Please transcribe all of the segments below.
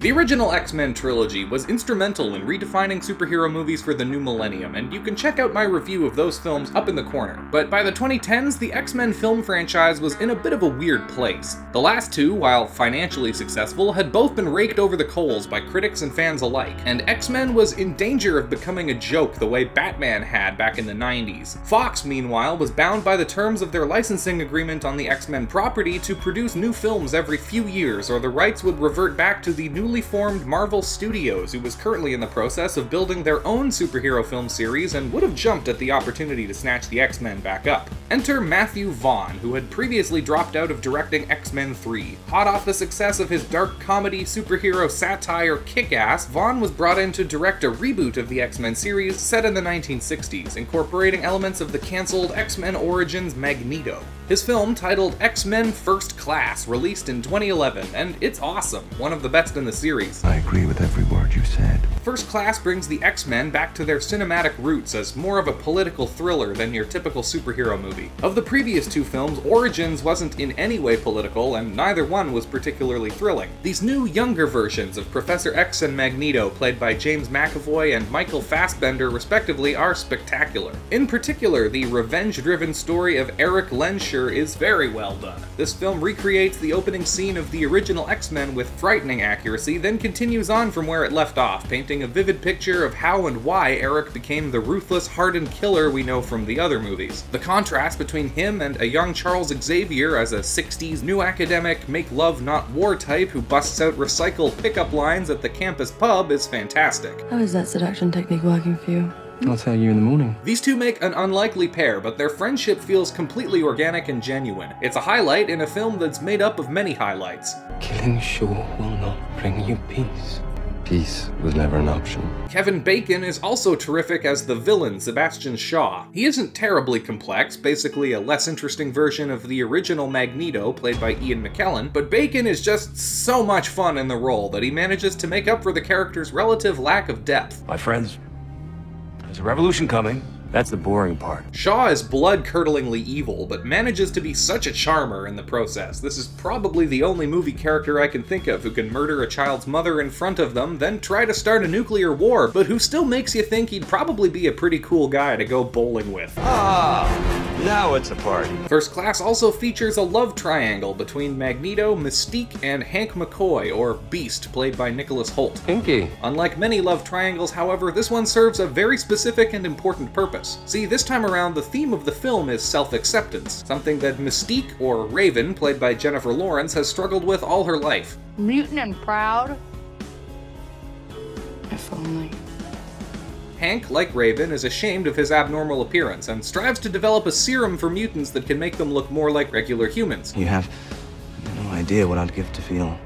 The original X-Men trilogy was instrumental in redefining superhero movies for the new millennium, and you can check out my review of those films up in the corner. But by the 2010s, the X-Men film franchise was in a bit of a weird place. The last two, while financially successful, had both been raked over the coals by critics and fans alike, and X-Men was in danger of becoming a joke the way Batman had back in the 90s. Fox, meanwhile, was bound by the terms of their licensing agreement on the X-Men property to produce new films every few years, or the rights would revert back to the newly formed Marvel Studios, who was currently in the process of building their own superhero film series and would have jumped at the opportunity to snatch the X-Men back up. Enter Matthew Vaughn, who had previously dropped out of directing X-Men 3. Hot off the success of his dark comedy superhero satire Kick-Ass, Vaughn was brought in to direct a reboot of the X-Men series set in the 1960s, incorporating elements of the cancelled X-Men Origins Magneto. His film, titled X-Men First Class, released in 2011, and it's awesome, one of the best in the series. I agree with every word you said. First Class brings the X-Men back to their cinematic roots as more of a political thriller than your typical superhero movie. Of the previous two films, Origins wasn't in any way political, and neither one was particularly thrilling. These new, younger versions of Professor X and Magneto, played by James McAvoy and Michael Fassbender respectively, are spectacular. In particular, the revenge-driven story of Eric Lehnsherr is very well done. This film recreates the opening scene of the original X-Men with frightening accuracy, then continues on from where it left off, painting a vivid picture of how and why Eric became the ruthless, hardened killer we know from the other movies. The contrast between him and a young Charles Xavier as a 60s new academic, make-love-not-war type who busts out recycled pickup lines at the campus pub is fantastic. How is that seduction technique working for you? I'll tell you in the morning. These two make an unlikely pair, but their friendship feels completely organic and genuine. It's a highlight in a film that's made up of many highlights. Killing Shaw will not bring you peace. Peace was never an option. Kevin Bacon is also terrific as the villain, Sebastian Shaw. He isn't terribly complex, basically a less interesting version of the original Magneto, played by Ian McKellen, but Bacon is just so much fun in the role that he manages to make up for the character's relative lack of depth. My friends, there's a revolution coming. That's the boring part. Shaw is blood-curdlingly evil, but manages to be such a charmer in the process. This is probably the only movie character I can think of who can murder a child's mother in front of them, then try to start a nuclear war, but who still makes you think he'd probably be a pretty cool guy to go bowling with. Now it's a party. First Class also features a love triangle between Magneto, Mystique, and Hank McCoy, or Beast, played by Nicholas Hoult. Pinky. Unlike many love triangles, however, this one serves a very specific and important purpose. See, this time around, the theme of the film is self-acceptance, something that Mystique, or Raven, played by Jennifer Lawrence, has struggled with all her life. Mutant and proud? If only. Hank, like Raven, is ashamed of his abnormal appearance and strives to develop a serum for mutants that can make them look more like regular humans. You have no idea what I'd give to feel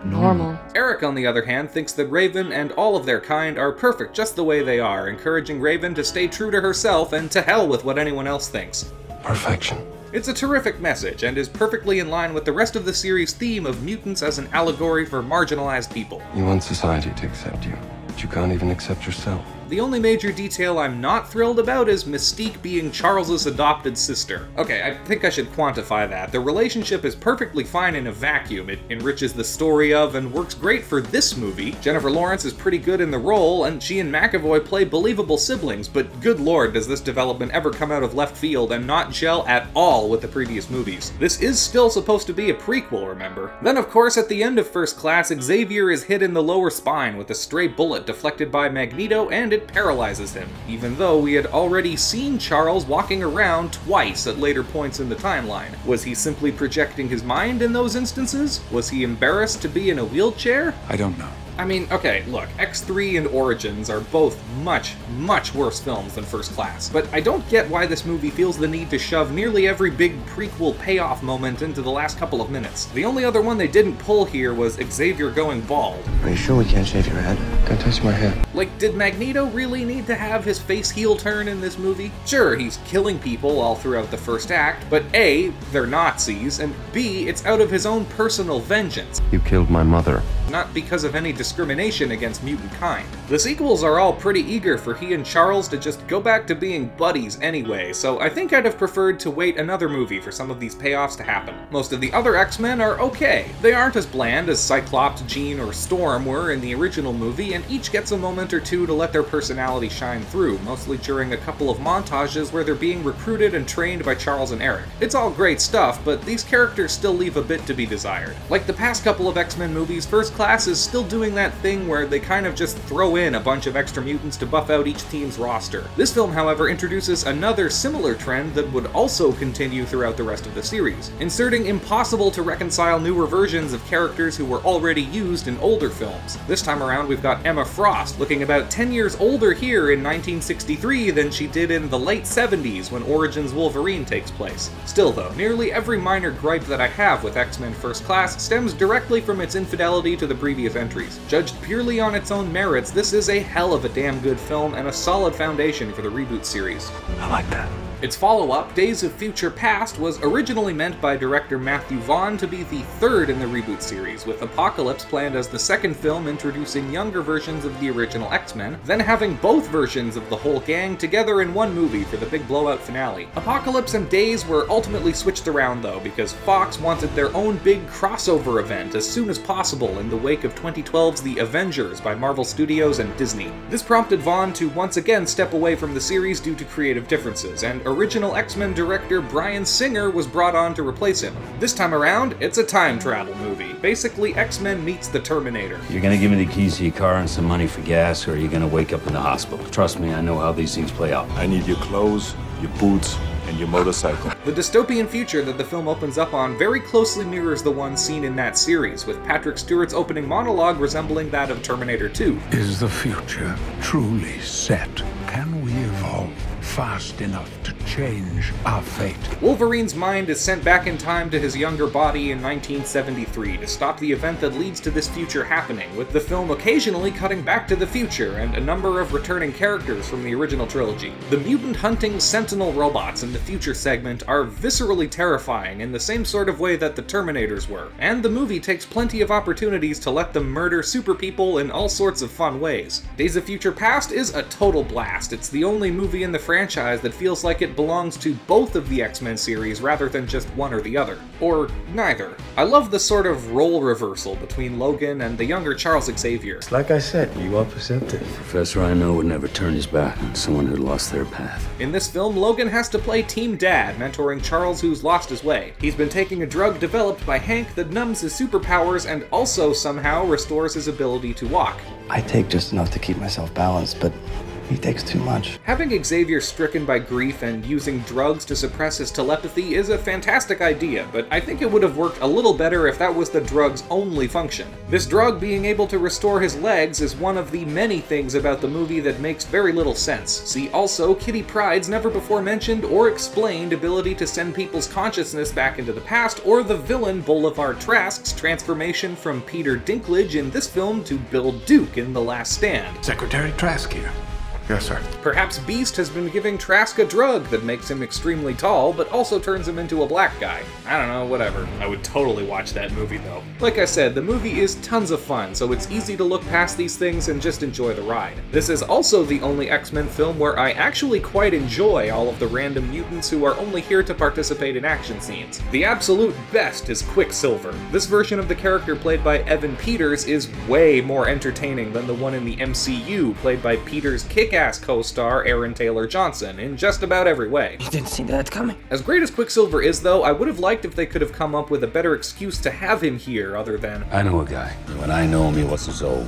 Normal. Eric, on the other hand, thinks that Raven and all of their kind are perfect just the way they are, encouraging Raven to stay true to herself and to hell with what anyone else thinks. Perfection. It's a terrific message, and is perfectly in line with the rest of the series' theme of mutants as an allegory for marginalized people. You want society to accept you, but you can't even accept yourself. The only major detail I'm not thrilled about is Mystique being Charles's adopted sister. Okay, I think I should quantify that. The relationship is perfectly fine in a vacuum. It enriches the story of and works great for this movie. Jennifer Lawrence is pretty good in the role, and she and McAvoy play believable siblings, but good lord, does this development ever come out of left field and not gel at all with the previous movies. This is still supposed to be a prequel, remember? Then, of course, at the end of First Class, Xavier is hit in the lower spine with a stray bullet deflected by Magneto, and it paralyzes him, even though we had already seen Charles walking around twice at later points in the timeline. Was he simply projecting his mind in those instances? Was he embarrassed to be in a wheelchair? I don't know. I mean, okay, look, X3 and Origins are both much, much worse films than First Class, but I don't get why this movie feels the need to shove nearly every big prequel payoff moment into the last couple of minutes. The only other one they didn't pull here was Xavier going bald. Are you sure we can't shave your head? Don't touch my hair. Like, did Magneto really need to have his face heel turn in this movie? Sure, he's killing people all throughout the first act, but A, they're Nazis, and B, it's out of his own personal vengeance. You killed my mother. not because of any discrimination against mutant kind. The sequels are all pretty eager for he and Charles to just go back to being buddies anyway, so I think I'd have preferred to wait another movie for some of these payoffs to happen. Most of the other X-Men are okay. They aren't as bland as Cyclops, Jean, or Storm were in the original movie, and each gets a moment or two to let their personality shine through, mostly during a couple of montages where they're being recruited and trained by Charles and Eric. It's all great stuff, but these characters still leave a bit to be desired. Like the past couple of X-Men movies, First Class is still doing that thing where they kind of just throw in a bunch of extra mutants to buff out each team's roster. This film, however, introduces another similar trend that would also continue throughout the rest of the series, inserting impossible to reconcile newer versions of characters who were already used in older films. This time around we've got Emma Frost, looking about 10 years older here in 1963 than she did in the late 70s when Origins Wolverine takes place. Still though, nearly every minor gripe that I have with X-Men First Class stems directly from its infidelity to the previous entries. Judged purely on its own merits, this is a hell of a damn good film and a solid foundation for the reboot series. I like that. Its follow-up, Days of Future Past, was originally meant by director Matthew Vaughn to be the third in the reboot series, with Apocalypse planned as the second film introducing younger versions of the original X-Men, then having both versions of the whole gang together in one movie for the big blowout finale. Apocalypse and Days were ultimately switched around though, because Fox wanted their own big crossover event as soon as possible in the wake of 2012's The Avengers by Marvel Studios and Disney. This prompted Vaughn to once again step away from the series due to creative differences, and original X-Men director Bryan Singer was brought on to replace him. This time around, it's a time travel movie. Basically, X-Men meets the Terminator. You're gonna give me the keys to your car and some money for gas, or are you gonna wake up in the hospital? Trust me, I know how these things play out. I need your clothes, your boots, and your motorcycle. The dystopian future that the film opens up on very closely mirrors the one seen in that series, with Patrick Stewart's opening monologue resembling that of Terminator 2. Is the future truly set? Can we evolve fast enough to change our fate? Wolverine's mind is sent back in time to his younger body in 1973 to stop the event that leads to this future happening, with the film occasionally cutting back to the future and a number of returning characters from the original trilogy. The mutant-hunting Sentinel robots in the future segment are viscerally terrifying in the same sort of way that the Terminators were, and the movie takes plenty of opportunities to let them murder super people in all sorts of fun ways. Days of Future Past is a total blast. It's the only movie in the franchise that feels like it belongs to both of the X-Men series rather than just one or the other. Or neither. I love the sort of role reversal between Logan and the younger Charles Xavier. Like I said, you are perceptive. Professor I know would never turn his back on someone who lost their path. In this film, Logan has to play Team Dad, mentoring Charles who's lost his way. He's been taking a drug developed by Hank that numbs his superpowers and also somehow restores his ability to walk. I take just enough to keep myself balanced, but he takes too much. Having Xavier stricken by grief and using drugs to suppress his telepathy is a fantastic idea, but I think it would have worked a little better if that was the drug's only function. This drug being able to restore his legs is one of the many things about the movie that makes very little sense. See also Kitty Pryde's never before mentioned or explained ability to send people's consciousness back into the past, or the villain Boulevard Trask's transformation from Peter Dinklage in this film to Bill Duke in The Last Stand. Secretary Trask here. Yes, sir. Perhaps Beast has been giving Trask a drug that makes him extremely tall, but also turns him into a black guy. I don't know, whatever. I would totally watch that movie though. Like I said, the movie is tons of fun, so it's easy to look past these things and just enjoy the ride. This is also the only X-Men film where I actually quite enjoy all of the random mutants who are only here to participate in action scenes. The absolute best is Quicksilver. This version of the character played by Evan Peters is way more entertaining than the one in the MCU played by Peters' kick-ass co-star Aaron Taylor Johnson in just about every way. You didn't see that coming. As great as Quicksilver is though, I would have liked if they could have come up with a better excuse to have him here other than... I know a guy. When I know him, he wasn't so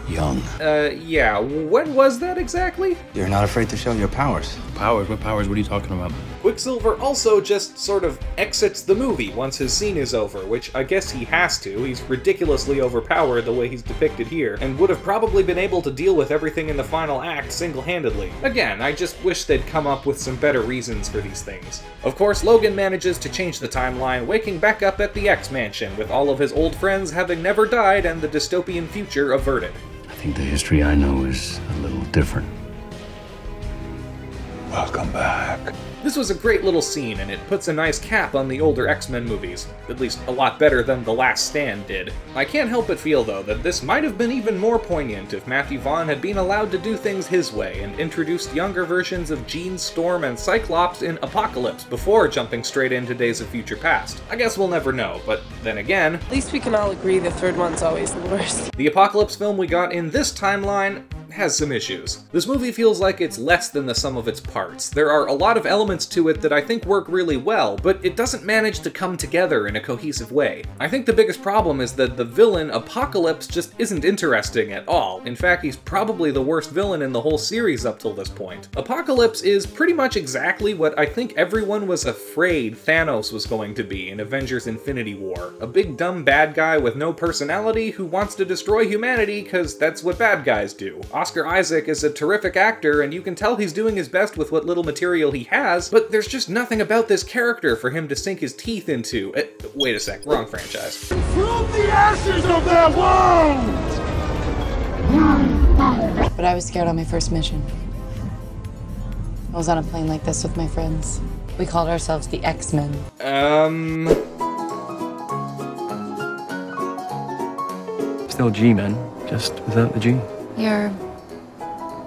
young. Yeah, when was that exactly? You're not afraid to show your powers. Powers? What powers? What are you talking about? Quicksilver also just sort of exits the movie once his scene is over, which I guess he has to. He's ridiculously overpowered the way he's depicted here, and would have probably been able to deal with everything in the final act single-handedly. Again, I just wish they'd come up with some better reasons for these things. Of course, Logan manages to change the timeline, waking back up at the X-Mansion, with all of his old friends having never died and the dystopian future averted. I think the history I know is a little different. Welcome back. This was a great little scene, and it puts a nice cap on the older X-Men movies. At least a lot better than The Last Stand did. I can't help but feel, though, that this might have been even more poignant if Matthew Vaughn had been allowed to do things his way and introduced younger versions of Jean, Storm, and Cyclops in Apocalypse before jumping straight into Days of Future Past. I guess we'll never know, but then again... At least we can all agree the third one's always the worst. The Apocalypse film we got in this timeline has some issues. This movie feels like it's less than the sum of its parts. There are a lot of elements to it that I think work really well, but it doesn't manage to come together in a cohesive way. I think the biggest problem is that the villain, Apocalypse, just isn't interesting at all. In fact, he's probably the worst villain in the whole series up till this point. Apocalypse is pretty much exactly what I think everyone was afraid Thanos was going to be in Avengers Infinity War. A big dumb bad guy with no personality who wants to destroy humanity because that's what bad guys do. Oscar Isaac is a terrific actor, and you can tell he's doing his best with what little material he has, but there's just nothing about this character for him to sink his teeth into. Wait a sec, wrong franchise. From the ashes of their wounds! But I was scared on my first mission. I was on a plane like this with my friends. We called ourselves the XMen. Still G-Men, just without the G. You're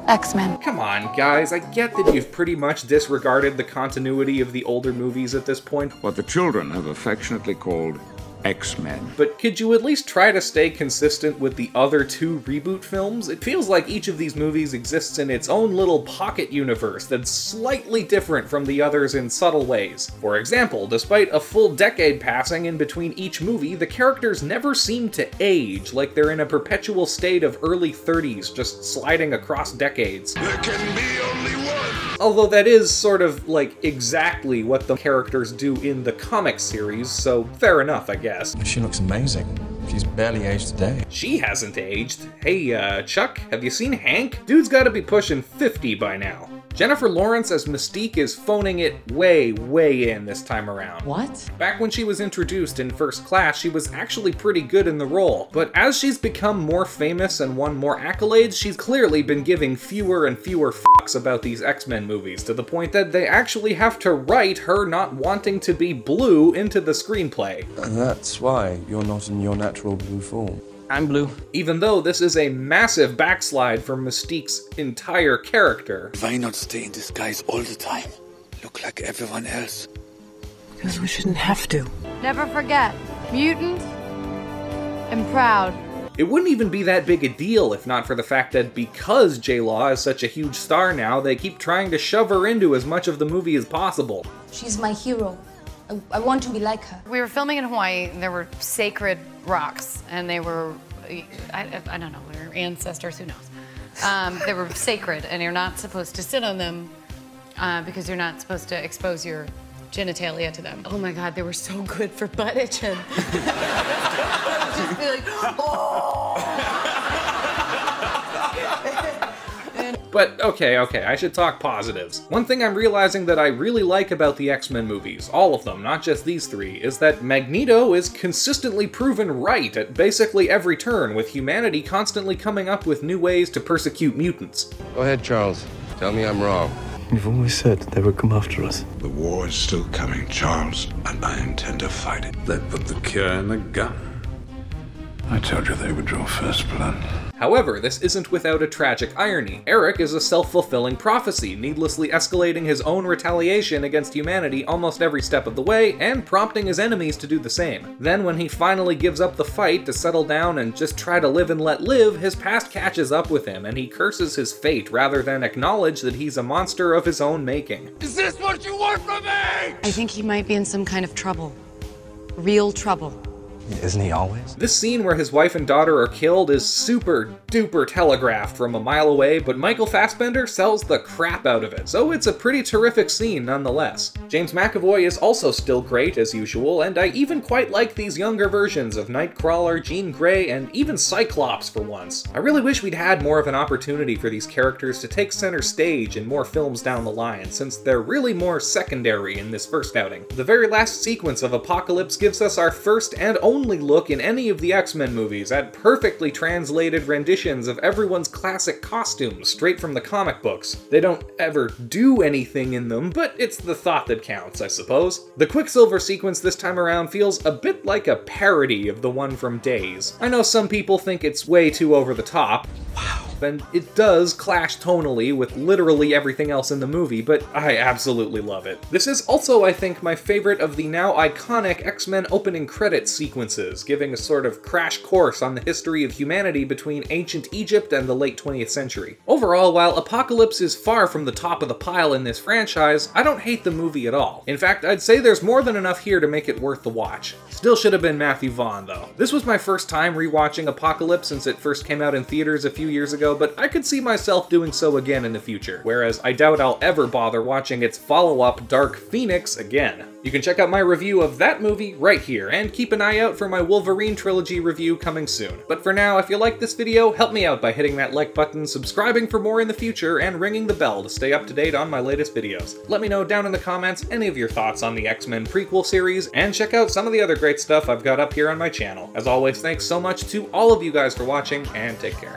X-Men. Come on, guys, I get that you've pretty much disregarded the continuity of the older movies at this point. What the children have affectionately called X-Men. But could you at least try to stay consistent with the other two reboot films? It feels like each of these movies exists in its own little pocket universe that's slightly different from the others in subtle ways. For example, despite a full decade passing in between each movie, the characters never seem to age, like they're in a perpetual state of early 30s, just sliding across decades. There can be only one! Although that is sort of, like, exactly what the characters do in the comic series, so fair enough, I guess. She looks amazing. She's barely aged today. She hasn't aged. Hey, Chuck, have you seen Hank? Dude's gotta be pushing 50 by now. Jennifer Lawrence as Mystique is phoning it way, way in this time around. What? Back when she was introduced in First Class, she was actually pretty good in the role, but as she's become more famous and won more accolades, she's clearly been giving fewer and fewer fucks about these X-Men movies, to the point that they actually have to write her not wanting to be blue into the screenplay. And that's why you're not in your natural blue form. I'm blue. Even though this is a massive backslide for Mystique's entire character. Why not stay in disguise all the time? Look like everyone else. Because we shouldn't have to. Never forget, mutant and proud. It wouldn't even be that big a deal if not for the fact that because J-Law is such a huge star now, they keep trying to shove her into as much of the movie as possible. She's my hero. I want to be like her. We were filming in Hawaii, there were sacred rocks, and they were, I don't know, they were ancestors, who knows. They were sacred, and you're not supposed to sit on them because you're not supposed to expose your genitalia to them. Oh my God, they were so good for butt itching. Just be like, oh! But okay, I should talk positives. One thing I'm realizing that I really like about the X-Men movies, all of them, not just these three, is that Magneto is consistently proven right at basically every turn, with humanity constantly coming up with new ways to persecute mutants. Go ahead, Charles. Tell me I'm wrong. You've always said they would come after us. The war is still coming, Charles, and I intend to fight it. They put the cure in the gun. I told you they would draw first blood. However, this isn't without a tragic irony. Eric is a self-fulfilling prophecy, needlessly escalating his own retaliation against humanity almost every step of the way, and prompting his enemies to do the same. Then when he finally gives up the fight to settle down and just try to live and let live, his past catches up with him, and he curses his fate rather than acknowledge that he's a monster of his own making. Is this what you want from me? I think he might be in some kind of trouble. Real trouble. Isn't he always? This scene where his wife and daughter are killed is super duper telegraphed from a mile away, but Michael Fassbender sells the crap out of it, so it's a pretty terrific scene nonetheless. James McAvoy is also still great as usual, and I even quite like these younger versions of Nightcrawler, Jean Grey, and even Cyclops for once. I really wish we'd had more of an opportunity for these characters to take center stage in more films down the line, since they're really more secondary in this first outing. The very last sequence of Apocalypse gives us our first and only only look in any of the X-Men movies at perfectly translated renditions of everyone's classic costumes straight from the comic books. They don't ever do anything in them, but it's the thought that counts, I suppose. The Quicksilver sequence this time around feels a bit like a parody of the one from Days. I know some people think it's way too over the top. Wow. And it does clash tonally with literally everything else in the movie, but I absolutely love it. This is also, I think, my favorite of the now iconic X-Men opening credits sequences, giving a sort of crash course on the history of humanity between ancient Egypt and the late 20th century. Overall, while Apocalypse is far from the top of the pile in this franchise, I don't hate the movie at all. In fact, I'd say there's more than enough here to make it worth the watch. Still should have been Matthew Vaughn, though. This was my first time rewatching Apocalypse since it first came out in theaters a few years ago, but I could see myself doing so again in the future, whereas I doubt I'll ever bother watching its follow-up, Dark Phoenix, again. You can check out my review of that movie right here, and keep an eye out for my Wolverine trilogy review coming soon. But for now, if you like this video, help me out by hitting that like button, subscribing for more in the future, and ringing the bell to stay up to date on my latest videos. Let me know down in the comments any of your thoughts on the X-Men prequel series, and check out some of the other great stuff I've got up here on my channel. As always, thanks so much to all of you guys for watching, and take care.